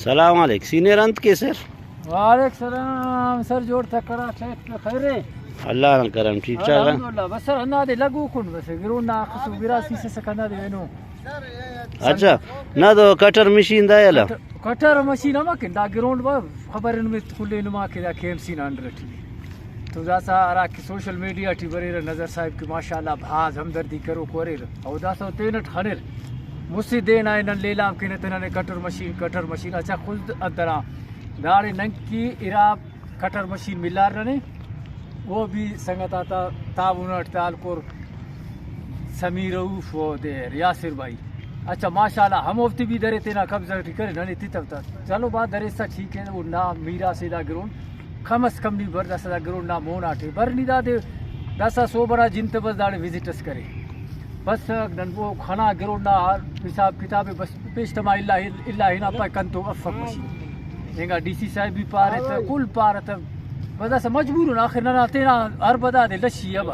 सलाम अलैकुम सीनियर अंत के सर वालेकुम सलाम सर जोड़ तक करा शेख पे खैरे अल्लाह न करम ठीक ठाक अल्हम्दुलिल्लाह बस सर ना दे लगू कुन बस गिरो ना खसु विरासी से सकना दे नो अच्छा ना दो कटर मशीन दा यला कटर मशीन मा के दा ग्राउंड बा खबर में खुले नुमा के दा केएमसी ना अंडर थी तो दासा अरा की सोशल मीडिया टी बरे नजर साहब की माशाल्लाह भाज हमदर्दी करो कोरे और दासा तेनट हनेर मुसी देना है न लेलाम के न तने कटर मशीन अच्छा खुद अदरा दाड़े नंकी इराब कटर मशीन मिला रहे वो भी संगत आता ताउन अटताल कोर समीर रऊफ वो देर यासिर भाई अच्छा माशाल्लाह हम उफ्ती भी दरे तेना कब्जा करे नने तितब चलो बात दरे सा ठीक है वो ना मीरा से दा ग्रोन खमस कम नहीं बर दसा ग्रोन ना मोन आठे बर नहीं दा दे दसा सो बड़ा जिनत बस दाड़े विजिटर्स करे बस वो खाना ग्रोन ना हिसाब किताब बस पेशतमा इल्ला इल्ला हिना पा कंतो अफक मशीन नेगा डीसी साहब भी पारे त कुल पारे त बस मजबूर ना आखिर ना तेना हर बदा दे लशी अब